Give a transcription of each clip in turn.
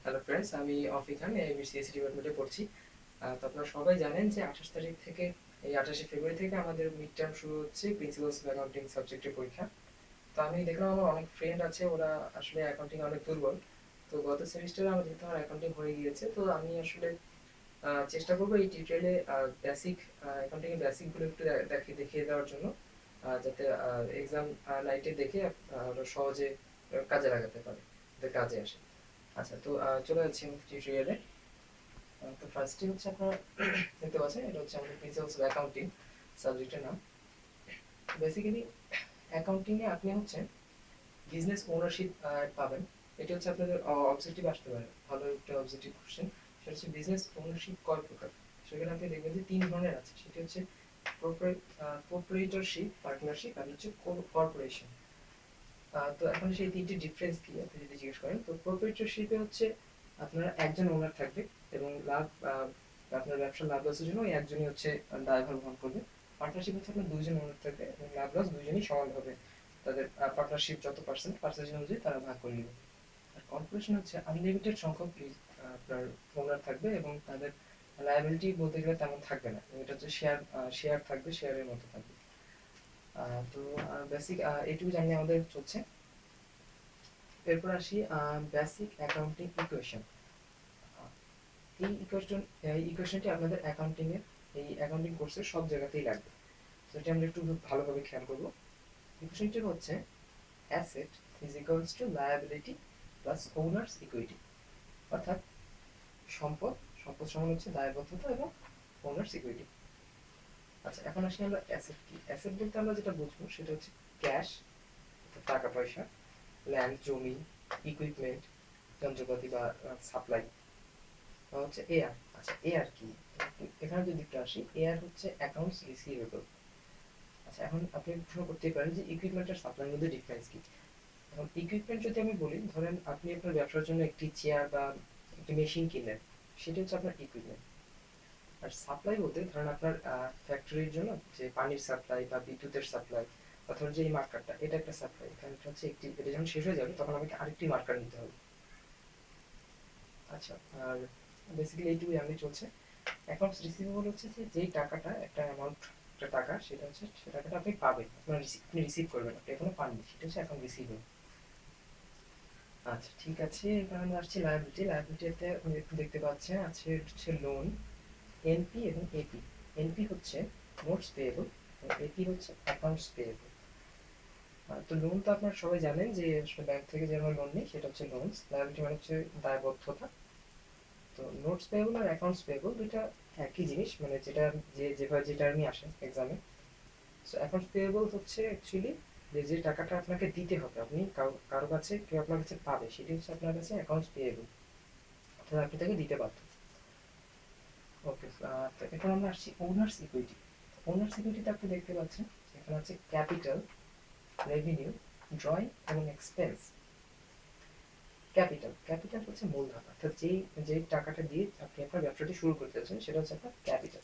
Hello friends, আমি অফি খান এমবিসিএসসি ডিপার্টমেন্টে পড়ছি। তো আপনারা সবাই জানেন যে 28 তারিখ থেকে এই 28শে ফেব্রুয়ারি থেকে আমাদের মিড টার্ম শুরু হচ্ছে প্রিন্সিপালস অফ অ্যাকাউন্টিং সাবজেক্টের পরীক্ষা। তো আমি দেখলাম আমার অনেক ফ্রেন্ড আছে, ওরা আসলে অ্যাকাউন্টিং অনেক দুর্বল। তো গত সেমিস্টারে আমার যেহেতু আমার অ্যাকাউন্টিং হয়ে গিয়েছে, তো আমি আসলে চেষ্টা করবো এই টিউটোরিয়ালে বেসিক অ্যাকাউন্টিং এর বেসিকগুলো একটু দেখিয়ে দেওয়ার জন্য, যাতে এক্সাম নাইটে দেখে ওরা সহজে কাজে লাগাতে পারে, যাতে কাজে আসে। আচ্ছা, তো চলে যাচ্ছি টিউটোরিয়ালে। তো ফার্স্টে হচ্ছে আপনারা দেখতে পাচ্ছেন, এটা হচ্ছে আমাদের প্রিন্সিপালস অফ অ্যাকাউন্টিং সাবজেক্টের নাম। বেসিক্যালি অ্যাকাউন্টিং এ আপনি হচ্ছে বিজনেস ওনারশিপ পাবেন। এটা হচ্ছে আপনাদের অবজেক্টিভ আসতে পারে, ভালো একটা অবজেক্টিভ কোশ্চেন। সেটা হচ্ছে বিজনেস ওনারশিপ কয় প্রকার। সেখানে আপনি দেখবেন যে 3 ধরনের আছে, সেটি হচ্ছে প্রোপ্রাইটরশিপ, পার্টনারশিপ আর হচ্ছে কর্পোরেশন। তো এখন সেই 3টি ডিফারেন্স কি আপনি যদি জিজ্ঞেস করেন, তো প্রোপ্রাইটরশিপে হচ্ছে আপনার একজন ওনার থাকবে এবং আপনার ব্যবসার লাভ লসের জন্য ওই একজনই হচ্ছে দায়ভার বহন করবে। পার্টনারশিপ হচ্ছে আপনার 2জন ওনার থাকবে এবং লাভ লস 2জনই সমানভাবে তাদের পার্টনারশিপ যত পার্সেন্টেজ অনুযায়ী তারা ভাগ করে নেবে। আর কর্পোরেশন হচ্ছে আনলিমিটেড সংখ্যক আপনার ওনার থাকবে এবং তাদের লায়াবিলিটি বলতে গেলে তেমন থাকবে না। এটা হচ্ছে শেয়ার থাকবে, শেয়ারের মতো থাকবে। তো বেসিক এইটুকু জানি আমাদের চলছে। এরপর আসি বেসিক অ্যাকাউন্টিং ইকুয়েশন। এই ইকুয়েশনটি আপনাদের অ্যাকাউন্টিং এর এই অ্যাকাউন্টিং কোর্সের সব জায়গাতেই লাগবে। তো এটা আমরা একটু ভালোভাবে খেয়াল করব। ইকুয়েশনটি হচ্ছে asset is equals to liability plus owners equity. অর্থাৎ সম্পদ সম্পদ সমান হচ্ছে দায়বদ্ধতা এবং ওনার্স ইকুইটি। আচ্ছা, এখন আসি আমরা অ্যাসেট কি। অ্যাসেট বলতে আমরা যেটা বুঝবো সেটা হচ্ছে ক্যাশ, টাকা পয়সা, ল্যান্ড জমি, ইকুইপমেন্ট, যন্ত্রপাতি বা সাপ্লাই, হচ্ছে এআর। আচ্ছা, এআর কি? এখানে যদি একটু আসি, এআর হচ্ছে অ্যাকাউন্টস রিসিভেবল। আচ্ছা, এখন আপনি প্রশ্ন করতেই পারেন যে ইকুইপমেন্ট আর সাপ্লাইয়ের মধ্যে ডিফারেন্স কি। এখন ইকুইপমেন্ট যদি আমি বলি, ধরেন আপনি আপনার ব্যবসার জন্য একটি চেয়ার বা একটি মেশিন কিনলেন, সেটা হচ্ছে আপনার ইকুইপমেন্ট। আর সাপ্লাই বলতে ধরেন আপনার ফ্যাক্টরির জন্য যে পানির সাপ্লাই বা বিদ্যুতের সাপ্লাই, অথবা যে এই মার্কারটা, এটা একটা সাপ্লাই। এখানে হচ্ছে একটি, এটা যখন শেষ হয়ে যাবে তখন আমাকে আরেকটি মার্কার নিতে হবে। আচ্ছা, আর বেসিক্যালি এইটুকুই আমি চলছে। অ্যাকাউন্টস রিসিভেবল হচ্ছে যে যেই টাকাটা, একটা অ্যামাউন্ট, একটা টাকা, সেটা হচ্ছে সে টাকাটা আপনি পাবেন, আপনি রিসিভ করবেন, আপনি এখনো পাননি, সেটা হচ্ছে অ্যাকাউন্ট রিসিভেবল। আচ্ছা, ঠিক আছে, এবার আমরা আসছি লায়াবিলিটি। লায়াবিলিটিতে আপনি একটু দেখতে পাচ্ছেন আছে হচ্ছে লোন, এনপি এবং এপি। এনপি হচ্ছে নোটস পেয়েবল এবং এপি হচ্ছে অ্যাকাউন্টস পেয়েবল। তো লোন তো আপনারা সবাই জানেন যে আসলে ব্যাংক থেকে যে আমরা লোন নিই সেটা হচ্ছে লোনস। লায়াবিলিটি মানে হচ্ছে দায়বদ্ধতা। তো নোটস পেয়েবল আর অ্যাকাউন্টস পেয়েবল দুইটা একই জিনিস, মানে যেটা যেভাবে যে টার্মই আসে এক্সামে। সো অ্যাকাউন্টস পেয়েবল হচ্ছে অ্যাকচুয়ালি যে টাকাটা আপনাকে দিতে হবে, আপনি কারো কাছে, কেউ আপনার কাছে পাবে, সেটি হচ্ছে আপনার কাছে অ্যাকাউন্টস পেয়েবল, অর্থাৎ আপনি তাকে দিতে বাধ্য। ওকে, তো এখন আমরা আসছি ওনার্স ইকুইটি। ওনার্স ইকুইটিতে আপনি দেখতে পাচ্ছেন এখানে আছে ক্যাপিটাল, রেভিনিউ, ড্রয়িং এবং এক্সপেন্স। ক্যাপিটাল, ক্যাপিটাল হচ্ছে মূলধন, অর্থাৎ যেই টাকাটা দিয়ে আপনি আপনার ব্যবসাটি শুরু করতে চাচ্ছেন সেটা হচ্ছে আপনার ক্যাপিটাল।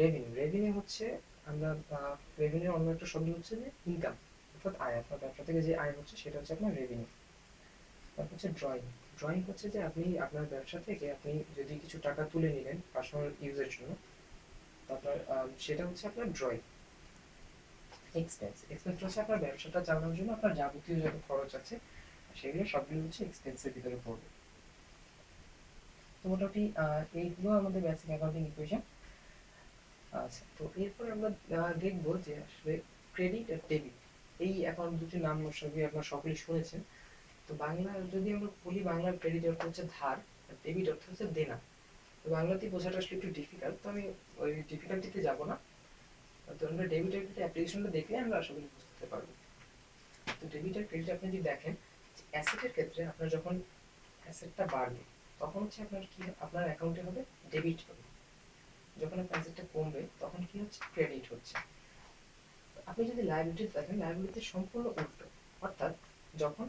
রেভিনিউ, রেভিনিউ হচ্ছে আমরা রেভিনিউ অন্য একটা শব্দ হচ্ছে যে ইনকাম, অর্থাৎ আয়। আপনার ব্যবসা থেকে যে আয় হচ্ছে সেটা হচ্ছে আপনার রেভিনিউ। তারপর হচ্ছে ড্রয়িং। ড্রয়িং হচ্ছে যে আপনি আপনার ব্যবসা থেকে আপনি যদি কিছু টাকা তুলে নিলেন পার্সোনাল ইউজের জন্য, তারপর সেটা হচ্ছে আপনার ড্রয়িং। এক্সপেন্স, এক্সপেন্স হচ্ছে আপনার ব্যবসাটা চালানোর জন্য আপনার যাবতীয় যত খরচ আছে সেগুলো সবগুলো হচ্ছে এক্সপেন্সের ভিতরে পড়বে। তো মোটামুটি এইগুলো আমাদের বেসিক অ্যাকাউন্টিং ইকুয়েশন। আচ্ছা, তো এরপর আমরা দেখবো যে আসলে ক্রেডিট আর ডেবিট, এই অ্যাকাউন্ট দুটির নাম সবই আপনারা সকলেই শুনেছেন। তো বাংলা যদি আমরা বলি, বাংলার ক্রেডিট অর্থ হচ্ছে ধার আর ডেবিট অর্থ হচ্ছে দেনা। তো বাংলাতে বোঝাটা আসলে একটু ডিফিকাল্ট, তো আমি ওই ডিফিকাল্টিতে যাব না। তো আমরা ডেবিট আর ক্রেডিট অ্যাপ্লিকেশনটা দেখলে আমরা আশা করি বুঝতে পারবো। তো ডেবিট আর ক্রেডিট আপনি যদি দেখেন, অ্যাসেটের ক্ষেত্রে আপনার যখন অ্যাসেটটা বাড়বে তখন হচ্ছে আপনার কি, আপনার অ্যাকাউন্টে হবে ডেবিট হবে। যখন আপনার অ্যাসেটটা কমবে তখন কি হচ্ছে, ক্রেডিট হচ্ছে। আপনি যদি লায়াবিলিটি দেখেন, লায়াবিলিটি সম্পূর্ণ উল্টো। অর্থাৎ যখন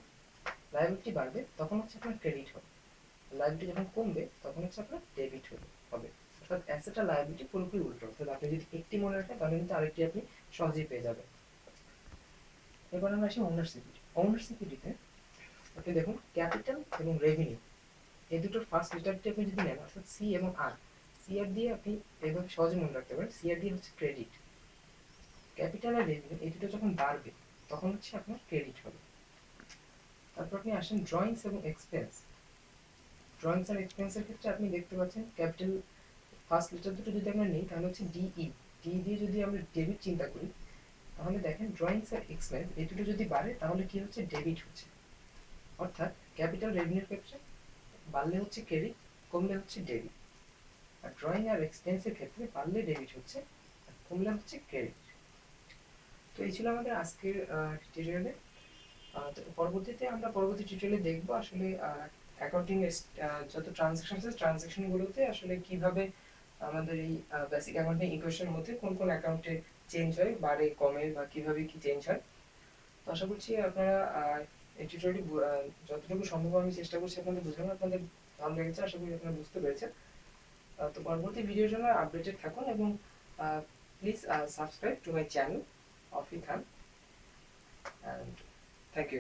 লায়াবিলিটি বাড়বে তখন হচ্ছে আপনার ক্রেডিট হবে, লায়াবিলিটি যখন কমবে তখন হচ্ছে আপনার ডেবিট হবে। অর্থাৎ অ্যাসেট আর লায়াবিলিটি পুরোপুরি উল্টো। অর্থাৎ আপনি যদি একটি মনে রাখেন তাহলে কিন্তু আরেকটি আপনি সহজেই পেয়ে যাবেন। এবার আমরা আসি ওনার সিকিউরিটি। ওনার সিকিউরিটিতে আপনি দেখুন ক্যাপিটাল এবং রেভিনিউ, এই দুটোর ফার্স্ট লেটারটি আপনি যদি নেন অর্থাৎ সি এবং আর, সি আর দিয়ে আপনি এইভাবে সহজে মনে রাখতে পারেন, সি আর দিয়ে হচ্ছে ক্রেডিট। ক্যাপিটাল আর রেভিনিউ এই দুটো যখন বাড়বে তখন হচ্ছে আপনার ক্রেডিট হবে। তারপর আপনি আসেন ড্রয়িংস এবং এক্সপেন্স। ড্রয়িংস আর এক্সপেন্সের ক্ষেত্রে আপনি দেখতে পাচ্ছেন ক্যাপিটাল ফার্স্ট লেটার দুটো যদি আমরা নিই তাহলে হচ্ছে ডিই, ডি দিয়ে যদি আমরা ডেবিট চিন্তা করি তাহলে দেখেন ড্রয়িংস আর এক্সপেন্স এই দুটো যদি বাড়ে তাহলে কি হচ্ছে, ডেবিট হচ্ছে। অর্থাৎ ক্যাপিটাল রেভিনিউর ক্ষেত্রে বাড়লে হচ্ছে ক্রেডিট, কমলে হচ্ছে ডেবিট। আর ড্রয়িং আর এক্সপেন্সের ক্ষেত্রে বাড়লে ডেবিট হচ্ছে আর কমলে হচ্ছে ক্রেডিট। তো এই ছিল আমাদের আজকের টিউটোরিয়ালে। পরবর্তীতে আমরা পরবর্তী টিউটোরিয়ালে দেখবো আসলে অ্যাকাউন্টিং এর যত ট্রানজাকশন আছে ট্রানজাকশনগুলোতে আসলে কিভাবে আমাদের এই বেসিক অ্যাকাউন্টিং ইকুয়েশনের মধ্যে কোন কোন অ্যাকাউন্টে চেঞ্জ হয়, বাড়ে কমে বা কিভাবে কি চেঞ্জ হয়। তো আশা করছি আপনারা এই টিউটোরিয়ালটি যতটুকু সম্ভব আমি চেষ্টা করছি আপনাদের বোঝানো, আপনাদের ভালো লেগেছে, আশা করি আপনারা বুঝতে পেরেছেন। তো পরবর্তী ভিডিওর জন্য আপডেটেড থাকুন এবং please subscribe to my channel অফি খান, and thank you.